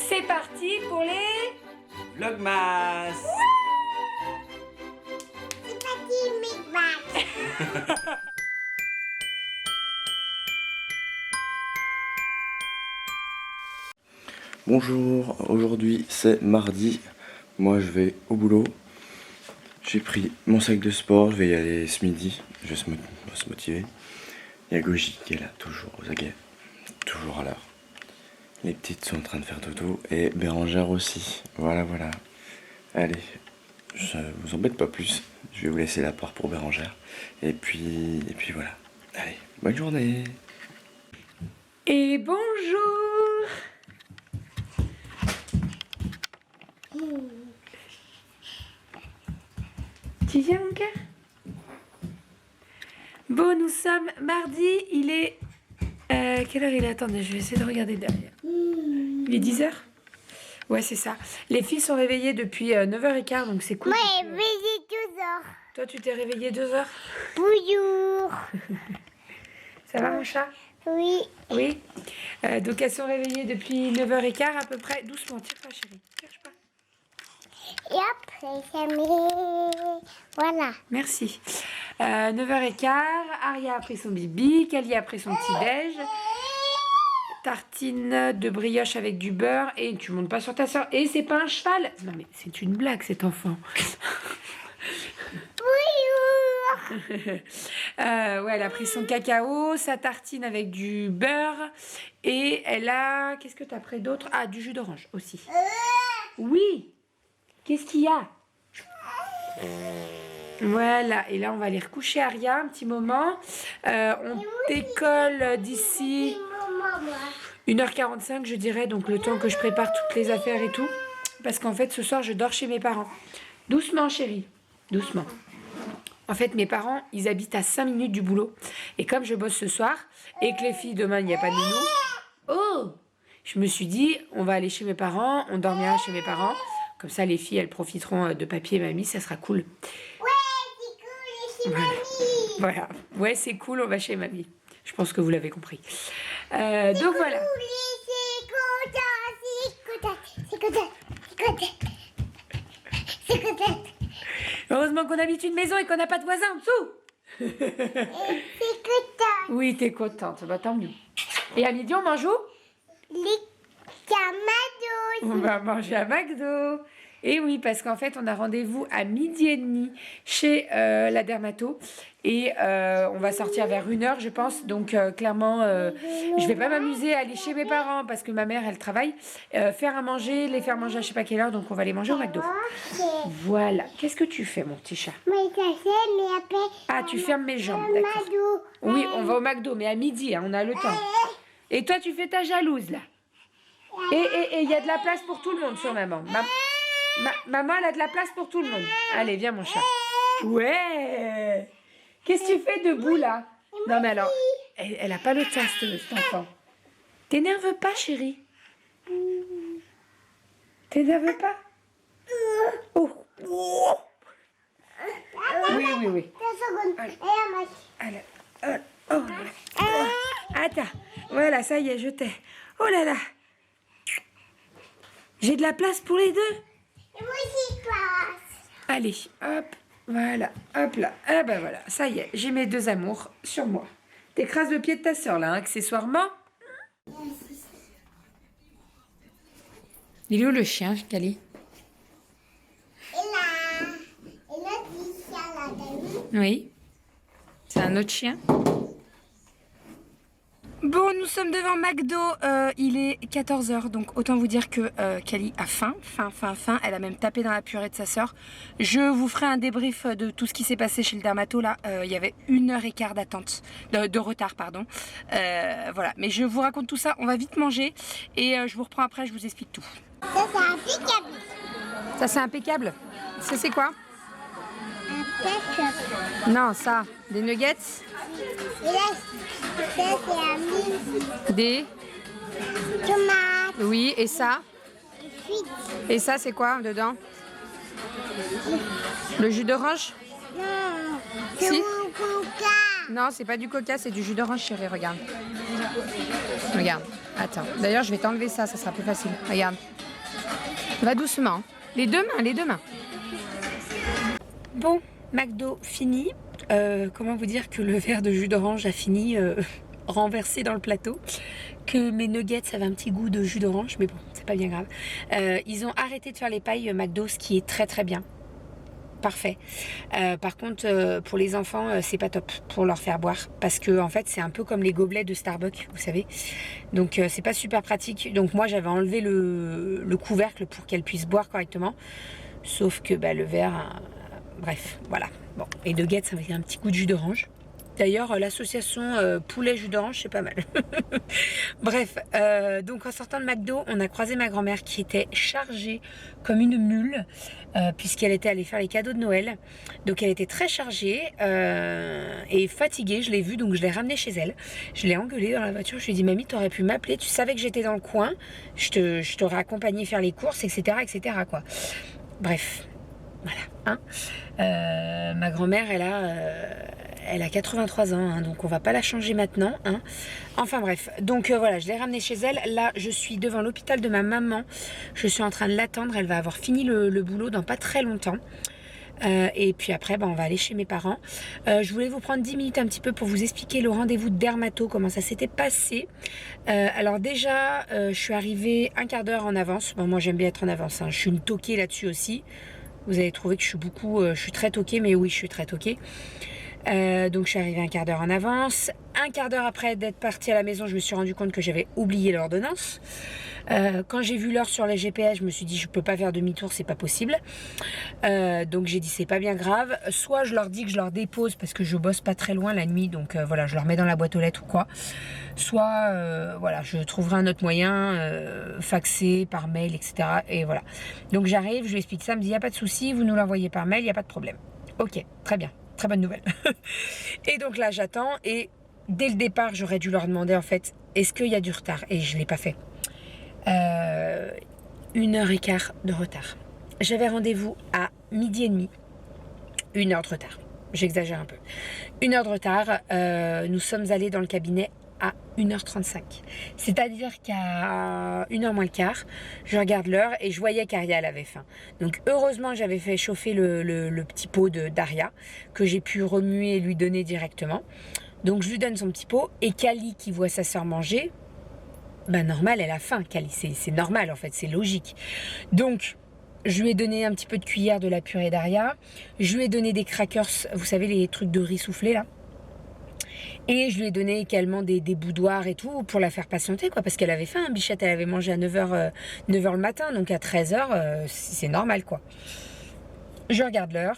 C'est parti pour les Vlogmas. C'est parti, Micmac. Bonjour, aujourd'hui c'est mardi. Moi je vais au boulot. J'ai pris mon sac de sport, je vais y aller ce midi. Je vais se motiver. Il y a Goji qui est là, toujours aux aguets, toujours à l'heure. Les petites sont en train de faire dodo et Bérangère aussi. Voilà. Allez, je vous embête pas plus. Je vais vous laisser la part pour Bérangère. Et puis voilà. Allez, bonne journée. Et bonjour. Tu viens mon cœur? Bon, nous sommes mardi, il est... quelle heure il est? Attendez, je vais essayer de regarder derrière. Il est 10h? Ouais, c'est ça. Les filles sont réveillées depuis 9h15, donc c'est cool. Moi, j'ai réveillé 2 heures. Toi, tu t'es réveillé 2h? Bonjour. Ça va mon chat? Oui. Oui. Donc elles sont réveillées depuis 9h15 à peu près. Doucement, tire pas chérie. Cherche pas. Et après, ça met... Voilà. Merci. 9h15, Aria a pris son bibi, Kali a pris son petit-déj, tartine de brioche avec du beurre, et tu montes pas sur ta soeur. Et c'est pas un cheval. Non mais c'est une blague cet enfant. Bonjour. Ouais, elle a pris son cacao, sa tartine avec du beurre, et elle a... Qu'est-ce que t'as pris d'autre? Ah, du jus d'orange aussi. Oui. Qu'est-ce qu'il y a? Voilà, et là on va aller recoucher Aria un petit moment. On décolle d'ici 1h45 je dirais, donc le temps que je prépare toutes les affaires et tout. Parce qu'en fait ce soir je dors chez mes parents. Doucement chérie, doucement. En fait mes parents ils habitent à 5 minutes du boulot. Et comme je bosse ce soir et que les filles demain il n'y a pas de nounou. Oh! Je me suis dit on va aller chez mes parents, on dormira chez mes parents. Comme ça les filles elles profiteront de papy et mamie, ça sera cool. Voilà, ouais c'est cool, on va chez mamie. Je pense que vous l'avez compris. Donc voilà. Heureusement qu'on habite une maison et qu'on n'a pas de voisins en dessous. Oui, t'es contente, bah tant mieux. Et à midi on mange où? On va manger à McDo. Et oui, parce qu'en fait, on a rendez-vous à 12h30 chez la dermato. Et on va sortir vers 1h, je pense. Donc, clairement, je vais pas m'amuser à aller chez mes parents parce que ma mère, elle travaille. Faire à manger, les faire manger à je sais pas quelle heure. Donc, on va les manger au McDo. Voilà. Qu'est-ce que tu fais, mon petit chat? Ah, tu fermes mes jambes, d'accord. Oui, on va au McDo, mais à midi, hein, on a le temps. Et toi, tu fais ta jalouse, là. Et il y a de la place pour tout le monde sur maman. Maman, elle a de la place pour tout le monde. Allez, viens mon chat. Ouais. Qu'est-ce que tu fais debout là? Non mais alors, elle a pas le temps cet enfant. T'énerve pas chérie? T'énerve pas? Oh. Oui. Allez. Oh. Attends. Voilà, ça y est, je t'ai. Oh là là. J'ai de la place pour les deux. Allez, hop, voilà, hop là. Ah ben voilà, ça y est, j'ai mes deux amours sur moi. T'écrases le pied de ta soeur là, hein, accessoirement. Il est où le chien, Kali? Oui, c'est un autre chien. Bon, nous sommes devant McDo, il est 14h, donc autant vous dire que Kali a faim. Elle a même tapé dans la purée de sa sœur. Je vous ferai un débrief de tout ce qui s'est passé chez le dermato, là. Il y avait 1h15 d'attente, de retard, pardon. Voilà, mais je vous raconte tout ça, on va vite manger et je vous reprends après, je vous explique tout. Ça, c'est impeccable. Ça, c'est impeccable. Ça, c'est quoi? Impeccable. Non, ça, des nuggets. Et là, ça, c'est un mille. Des... Tomates. Oui, et ça? Frites. Et ça, c'est quoi dedans? Le jus d'orange? Non, c'est Si. mon coca. Non, c'est pas du coca, c'est du jus d'orange, chérie, regarde. Regarde. Attends, d'ailleurs, je vais t'enlever ça sera plus facile. Regarde. Va doucement. Les deux mains. Bon, McDo fini. Comment vous dire que le verre de jus d'orange a fini renversé dans le plateau, que mes nuggets avaient un petit goût de jus d'orange, mais bon, c'est pas bien grave. Ils ont arrêté de faire les pailles McDo, ce qui est très très bien. Parfait. Par contre, pour les enfants, c'est pas top pour leur faire boire, parce que en fait, c'est un peu comme les gobelets de Starbucks, vous savez. Donc, c'est pas super pratique. Donc, moi, j'avais enlevé le couvercle pour qu'elles puissent boire correctement. Sauf que le verre, bref, voilà. Bon, et nuggets, ça avait un petit goût de jus d'orange. D'ailleurs, l'association poulet jus d'orange, c'est pas mal. Bref, donc en sortant de McDo, on a croisé ma grand-mère qui était chargée comme une mule, puisqu'elle était allée faire les cadeaux de Noël. Donc elle était très chargée et fatiguée, je l'ai vue, donc je l'ai ramenée chez elle. Je l'ai engueulée dans la voiture, je lui ai dit, mamie, t'aurais pu m'appeler, tu savais que j'étais dans le coin, je t'aurais accompagnée faire les courses, etc., etc., quoi. Bref, voilà. Hein. Ma grand-mère, elle a 83 ans, hein, donc on va pas la changer maintenant. Hein. Enfin bref, donc voilà, je l'ai ramenée chez elle. Là, je suis devant l'hôpital de ma maman. Je suis en train de l'attendre. Elle va avoir fini le boulot dans pas très longtemps. Et puis après, on va aller chez mes parents. Je voulais vous prendre 10 minutes un petit peu pour vous expliquer le rendez-vous de dermato, comment ça s'était passé. Alors déjà, je suis arrivée un quart d'heure en avance. Bon, moi, j'aime bien être en avance. Hein. Je suis une toquée là-dessus aussi. Vous allez trouver que je suis très toquée, mais oui, je suis très toquée. Donc je suis arrivée un quart d'heure en avance. Un quart d'heure après d'être partie à la maison, je me suis rendu compte que j'avais oublié l'ordonnance. Quand j'ai vu l'heure sur les GPS, je me suis dit je peux pas faire demi-tour, c'est pas possible. Donc j'ai dit c'est pas bien grave. Soit je leur dis que je leur dépose parce que je bosse pas très loin la nuit, donc voilà, je leur mets dans la boîte aux lettres ou quoi. Soit voilà, je trouverai un autre moyen, faxé, par mail, etc. Et voilà. Donc j'arrive, je lui explique ça, elle me dit il n'y a pas de souci, vous nous l'envoyez par mail, il n'y a pas de problème. Ok, très bien. Très bonne nouvelle. Et donc là, j'attends. Et dès le départ, j'aurais dû leur demander, en fait, est-ce qu'il y a du retard? Et je ne l'ai pas fait. 1h15 de retard. J'avais rendez-vous à 12h30. 1 heure de retard. J'exagère un peu. 1 heure de retard. Nous sommes allés dans le cabinet à 1h35. C'est-à-dire qu'à 1h moins le quart, je regarde l'heure et je voyais qu'Ariel avait faim. Donc heureusement, j'avais fait chauffer le petit pot d'Aria que j'ai pu remuer et lui donner directement. Donc je lui donne son petit pot et Kali qui voit sa soeur manger, normal, elle a faim, Kali. C'est normal en fait, c'est logique. Donc je lui ai donné un petit peu de cuillère de la purée d'Aria. Je lui ai donné des crackers, vous savez les trucs de riz soufflé là. Et je lui ai donné également des boudoirs et tout pour la faire patienter, quoi, parce qu'elle avait faim, Bichette, elle avait mangé à 9h le matin, donc à 13h, c'est normal, quoi. Je regarde l'heure.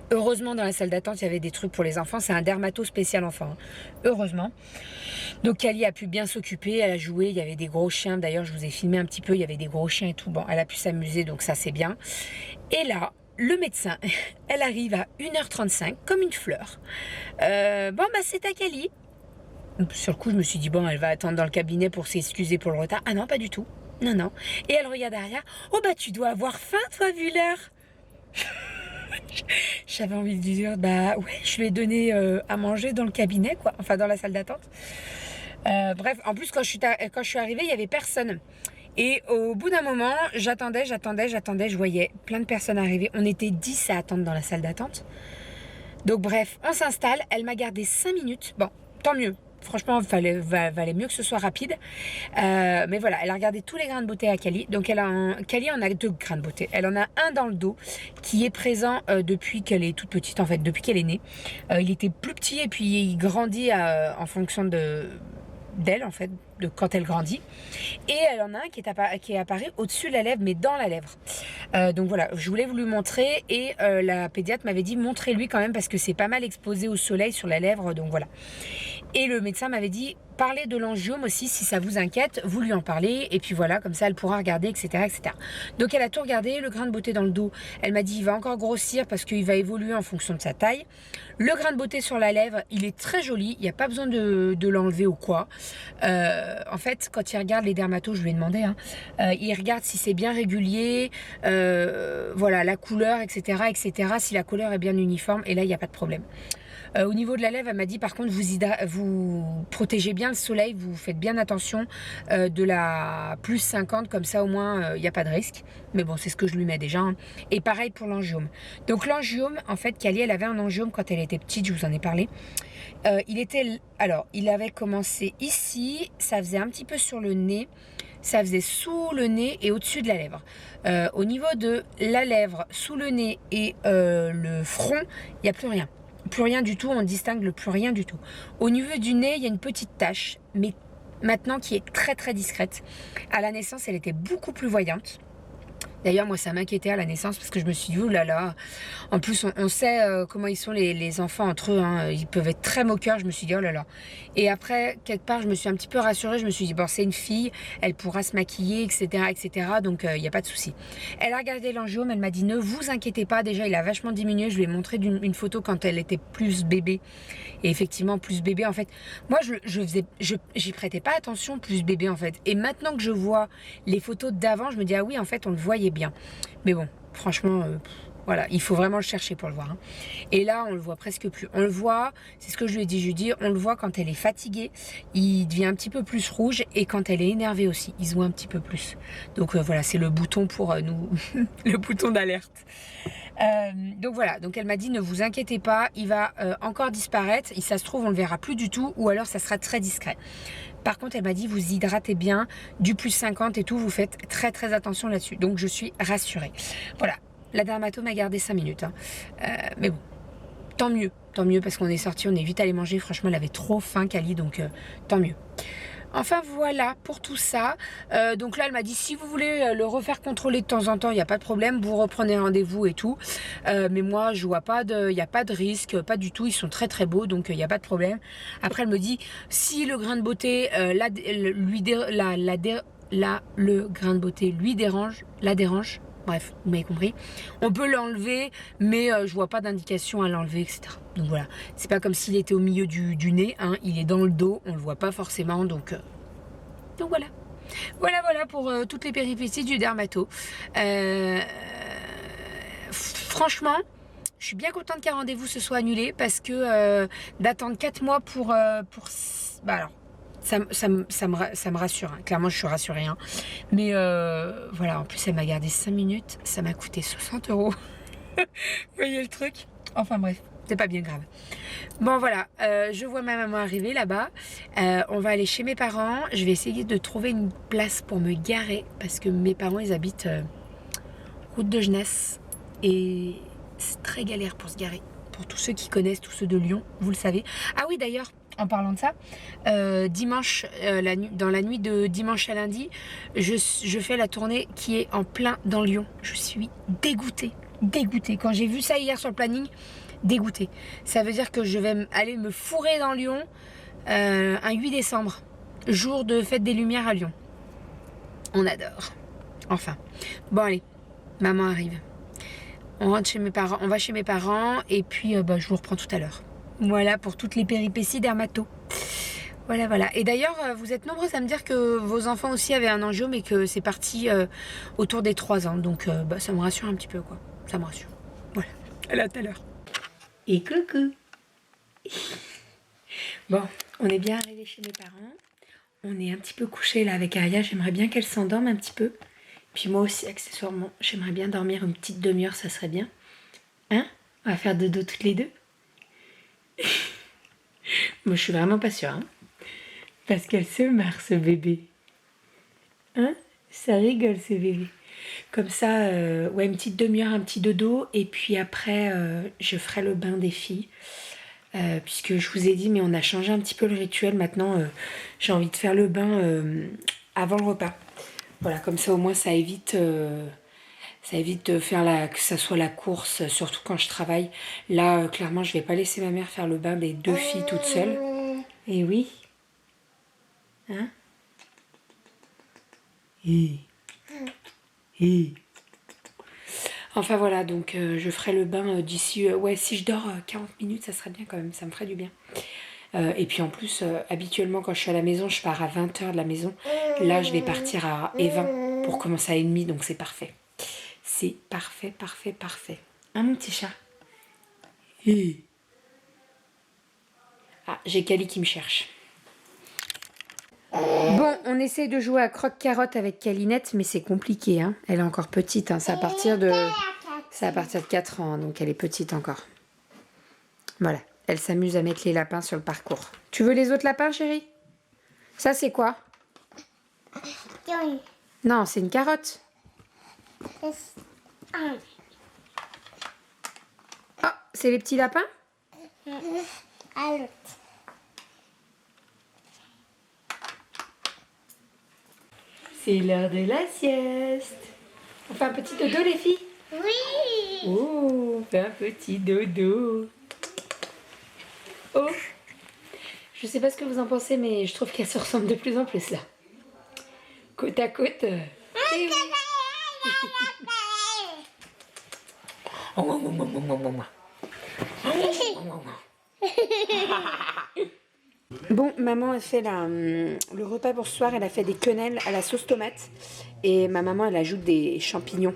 Heureusement, dans la salle d'attente, il y avait des trucs pour les enfants. C'est un dermato spécial enfant, hein. Heureusement. Donc, Kali a pu bien s'occuper. Elle a joué. Il y avait des gros chiens. D'ailleurs, je vous ai filmé un petit peu. Il y avait des gros chiens et tout. Bon, elle a pu s'amuser, donc ça, c'est bien. Et là, le médecin, elle arrive à 1h35 comme une fleur. C'est à Kali. Sur le coup, je me suis dit, bon, elle va attendre dans le cabinet pour s'excuser pour le retard. Ah non, pas du tout. Non. Et elle regarde derrière. Oh, tu dois avoir faim, toi, vu l'heure. J'avais envie de dire, ouais, je lui ai donné à manger dans le cabinet, quoi. Enfin, dans la salle d'attente. Bref, en plus, quand je suis arrivée, il n'y avait personne. Et au bout d'un moment, j'attendais, je voyais plein de personnes arriver. On était 10 à attendre dans la salle d'attente. Donc bref, on s'installe. Elle m'a gardé 5 minutes. Bon, tant mieux. Franchement, valait mieux que ce soit rapide. Mais voilà, elle a regardé tous les grains de beauté à Kali. Donc Kali en a 2 grains de beauté. Elle en a un dans le dos qui est présent depuis qu'elle est toute petite, en fait, depuis qu'elle est née. Il était plus petit et puis il grandit en fonction d'elle, en fait, de quand elle grandit. Et elle en a un qui est apparu au-dessus de la lèvre, mais dans la lèvre. Donc voilà, je voulais vous le montrer et la pédiatre m'avait dit montrez-lui quand même parce que c'est pas mal exposé au soleil sur la lèvre, donc voilà. Et le médecin m'avait dit parlez de l'angiome aussi, si ça vous inquiète, vous lui en parlez, et puis voilà, comme ça elle pourra regarder, etc., etc. Donc elle a tout regardé, le grain de beauté dans le dos, elle m'a dit il va encore grossir parce qu'il va évoluer en fonction de sa taille. Le grain de beauté sur la lèvre, il est très joli, il n'y a pas besoin de l'enlever ou quoi. En fait, quand il regarde les dermatos, je lui ai demandé, il regarde si c'est bien régulier, voilà, la couleur, etc., etc., si la couleur est bien uniforme, et là, il n'y a pas de problème. Au niveau de la lèvre, elle m'a dit par contre vous protégez bien le soleil, vous faites bien attention de la plus 50, comme ça au moins il n'y a pas de risque. Mais bon, c'est ce que je lui mets déjà, hein. Et pareil pour l'angiome. Donc l'angiome, en fait, Kali, elle avait un angiome quand elle était petite, je vous en ai parlé. Il avait commencé ici, ça faisait un petit peu sur le nez, ça faisait sous le nez et au-dessus de la lèvre. Au niveau de la lèvre, sous le nez et le front, il n'y a plus rien. Plus rien du tout, on distingue plus rien du tout. Au niveau du nez, il y a une petite tache, mais maintenant qui est très très discrète. À la naissance, elle était beaucoup plus voyante. D'ailleurs, moi, ça m'inquiétait à la naissance parce que je me suis dit, oh là là. En plus, on sait comment ils sont les enfants entre eux, hein. Ils peuvent être très moqueurs. Je me suis dit, oh là là. Et après, quelque part, je me suis un petit peu rassurée. Je me suis dit, bon, c'est une fille, elle pourra se maquiller, etc., etc. Donc, il n'y a pas de souci. Elle a regardé l'angiome, elle m'a dit, ne vous inquiétez pas. Déjà, il a vachement diminué. Je lui ai montré une photo quand elle était plus bébé. Et effectivement, plus bébé, en fait. Moi, j'y prêtais pas attention, plus bébé, en fait. Et maintenant que je vois les photos d'avant, je me dis, ah oui, en fait, on le voyait bien. Mais bon, franchement, voilà, il faut vraiment le chercher pour le voir, hein. Et là, on le voit presque plus. On le voit, c'est ce que je lui ai dit, on le voit quand elle est fatiguée, il devient un petit peu plus rouge, et quand elle est énervée aussi, il se voit un petit peu plus. Donc voilà, c'est le bouton pour nous, le bouton d'alerte. Donc voilà, donc elle m'a dit ne vous inquiétez pas, il va encore disparaître, et ça se trouve on le verra plus du tout, ou alors ça sera très discret. Par contre, elle m'a dit, vous hydratez bien, du plus 50 et tout, vous faites très très attention là-dessus. Donc, je suis rassurée. Voilà, la dermato m'a gardé 5 minutes, hein. Mais bon, tant mieux, parce qu'on est sorti, on est vite allé manger. Franchement, elle avait trop faim, Kali, donc tant mieux. Enfin voilà pour tout ça. Donc là elle m'a dit si vous voulez le refaire contrôler de temps en temps, il n'y a pas de problème, vous reprenez rendez-vous et tout. Mais moi je vois pas il n'y a pas de risque, pas du tout, ils sont très très beaux, donc il n'y a pas de problème. Après elle me dit si le grain de beauté le grain de beauté lui dérange, la dérange. Bref, vous m'avez compris. On peut l'enlever, mais je vois pas d'indication à l'enlever, etc. Donc voilà, c'est pas comme s'il était au milieu du nez, hein. Il est dans le dos, on le voit pas forcément, donc voilà. Voilà pour toutes les péripéties du dermato. Franchement, je suis bien contente qu'un rendez-vous se soit annulé parce que d'attendre 4 mois pour bah alors, ça me rassure, hein. Clairement je suis rassurée, hein. Mais voilà, en plus elle m'a gardé 5 minutes, ça m'a coûté 60 €. Vous voyez le truc? Enfin bref, c'est pas bien grave. Bon voilà, je vois ma maman arriver là-bas. On va aller chez mes parents. Je vais essayer de trouver une place pour me garer parce que mes parents ils habitent route de Jeunesse et c'est très galère pour se garer. Pour tous ceux qui connaissent, tous ceux de Lyon, vous le savez. Ah oui d'ailleurs, en parlant de ça, dimanche, dans la nuit de dimanche à lundi, je fais la tournée qui est en plein dans Lyon. Je suis dégoûtée. Quand j'ai vu ça hier sur le planning, dégoûtée. Ça veut dire que je vais aller me fourrer dans Lyon un 8 décembre, jour de fête des Lumières à Lyon. On adore. Enfin, bon allez, maman arrive. On rentre chez mes parents, on va chez mes parents et puis je vous reprends tout à l'heure. Voilà pour toutes les péripéties dermato. Voilà. Et d'ailleurs, vous êtes nombreux à me dire que vos enfants aussi avaient un angiome et que c'est parti autour des 3 ans. Donc ça me rassure un petit peu, quoi. Ça me rassure. Voilà. À tout à l'heure. Et coucou. Bon, on est bien arrivé chez mes parents. On est un petit peu couché là avec Aria. J'aimerais bien qu'elle s'endorme un petit peu. Puis moi aussi, accessoirement, j'aimerais bien dormir une petite demi-heure, ça serait bien. Hein? On va faire dodo toutes les deux. Moi, je suis vraiment pas sûre, hein. Parce qu'elle se marre, ce bébé. Hein? Ça rigole, ce bébé. Comme ça, ouais, une petite demi-heure, un petit dodo. Et puis après, je ferai le bain des filles. Puisque je vous ai dit, mais on a changé un petit peu le rituel. Maintenant, j'ai envie de faire le bain avant le repas. Voilà, comme ça, au moins, ça évite de faire que ça soit la course, surtout quand je travaille. Là, clairement, je vais pas laisser ma mère faire le bain des 2 filles toutes seules. Et oui. Hein? Enfin voilà, donc je ferai le bain d'ici... ouais, si je dors 40 minutes, ça serait bien quand même, ça me ferait du bien. Et puis en plus, habituellement quand je suis à la maison, je pars à 20 h de la maison. Là, je vais partir à 20 pour commencer à 1h30, donc c'est parfait. C'est parfait. Hein mon petit chat? Ah, j'ai Kali qui me cherche. Bon, on essaye de jouer à croque-carotte avec Kalinette, mais c'est compliqué. Hein. Elle est encore petite. Hein. C'est à partir de 4 ans, donc elle est petite encore. Voilà, elle s'amuse à mettre les lapins sur le parcours. Tu veux les autres lapins, chérie? Ça, c'est quoi? Non, c'est une carotte. Ah, c'est les petits lapins? C'est l'heure de la sieste. On fait un petit dodo, les filles? Oui. Oh, on fait un petit dodo. Oh, je sais pas ce que vous en pensez, mais je trouve qu'elles se ressemblent de plus en plus là. Côte à côte. Et oui. Bon, maman a fait le repas pour ce soir. Elle a fait des quenelles à la sauce tomate. Et ma maman, elle ajoute des champignons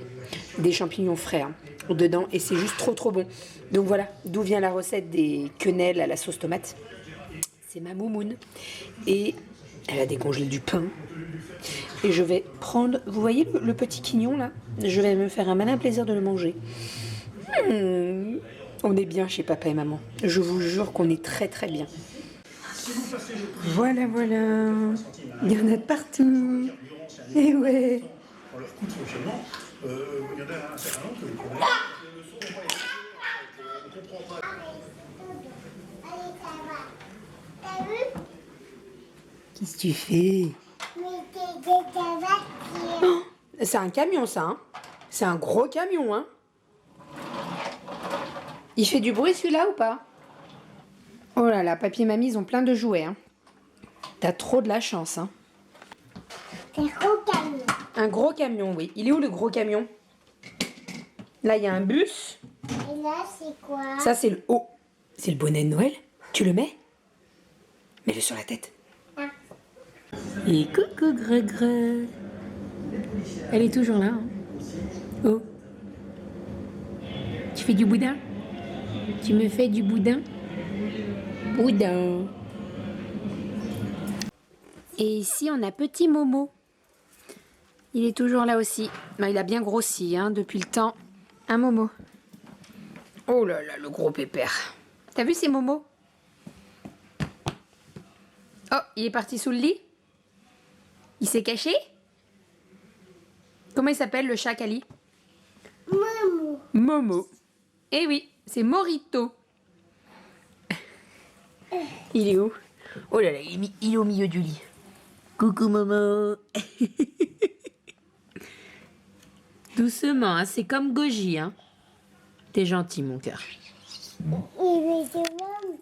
frais hein, dedans. Et c'est juste trop bon. Donc voilà, d'où vient la recette des quenelles à la sauce tomate. C'est ma moumoune. Et elle a décongelé du pain. Et je vais prendre, vous voyez le petit quignon là? Je vais me faire un malin plaisir de le manger. On est bien chez papa et maman. Je vous jure qu'on est très bien. Voilà. Il y en a de partout. Et ouais. Dans leur coût de fonctionnement, il y en a un certain nombre que les problèmes ne sont pas on comprend pas. Allez, ça va. T'as vu? Qu'est-ce que tu fais? Mais t'es voiture. C'est un camion ça, hein? C'est un gros camion, hein? Il fait du bruit celui-là ou pas? Oh là là, papy et mamie, ils ont plein de jouets, hein? T'as trop de la chance, hein? C'est gros camion. Un gros camion, oui. Il est où le gros camion? Là, il y a un bus. Et là, c'est quoi? Ça, c'est le... Oh! C'est le bonnet de Noël? Tu le mets? Mets-le sur la tête. Ah. Et coucou, Greg. Elle est toujours là, hein? Oh! Tu fais du boudin? Tu me fais du boudin? Boudin. Et ici, on a petit Momo. Il est toujours là aussi. Ben, il a bien grossi hein, depuis le temps. Un Momo. Oh là là, le gros pépère. T'as vu ces Momos? Oh, il est parti sous le lit? Il s'est caché? Comment il s'appelle le chat, Kali? Maman. Momo. Eh oui, c'est Morito. Il est où? Oh là là, il est au milieu du lit. Coucou Momo. Doucement, hein, c'est comme Goji. Hein. T'es gentil, mon cœur. Il est de maman.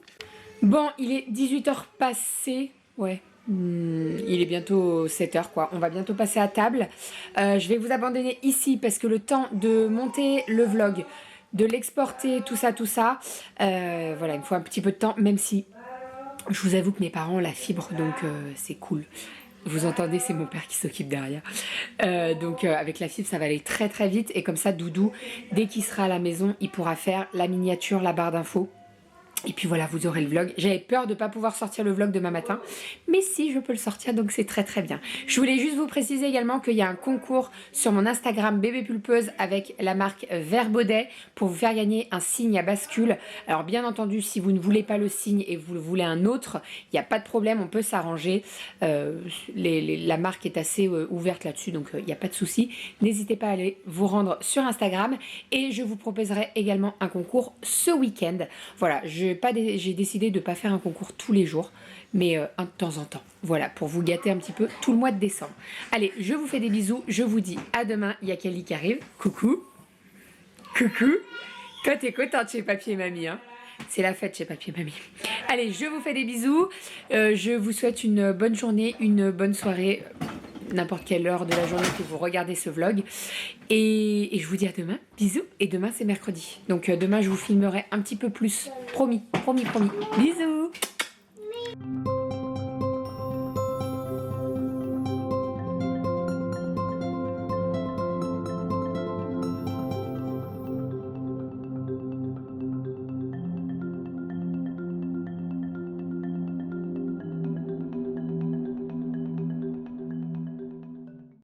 Bon, il est 18h passé. Ouais. Il est bientôt 7h, quoi. On va bientôt passer à table. Je vais vous abandonner ici parce que le temps de monter le vlog, de l'exporter, tout ça, voilà, il me faut un petit peu de temps, même si je vous avoue que mes parents ont la fibre, donc c'est cool. Vous entendez, c'est mon père qui s'occupe derrière. Donc avec la fibre, ça va aller très vite. Et comme ça, Doudou, dès qu'il sera à la maison, il pourra faire la miniature, la barre d'infos. Et puis voilà, vous aurez le vlog. J'avais peur de ne pas pouvoir sortir le vlog demain matin. Mais si, je peux le sortir, donc c'est très bien. Je voulais juste vous préciser également qu'il y a un concours sur mon Instagram Bébé Pulpeuse avec la marque Verbaudet pour vous faire gagner un signe à bascule. Alors bien entendu, si vous ne voulez pas le signe et vous voulez un autre, il n'y a pas de problème, on peut s'arranger. La marque est assez ouverte là-dessus, donc il n'y a pas de souci. N'hésitez pas à aller vous rendre sur Instagram. Et je vous proposerai également un concours ce week-end. Voilà, j'ai décidé de ne pas faire un concours tous les jours, mais un de temps en temps. Voilà, pour vous gâter un petit peu tout le mois de décembre. Allez, je vous fais des bisous, je vous dis à demain. Il y a Kali qui arrive. Coucou. Coucou. Toi, t'es contente chez papy et mamie, hein? C'est la fête chez papy et mamie. Allez, je vous fais des bisous. Je vous souhaite une bonne journée, une bonne soirée, n'importe quelle heure de la journée que vous regardez ce vlog. Et je vous dis à demain. Bisous. Et demain, c'est mercredi. Donc demain, je vous filmerai un petit peu plus. Promis. Bisous.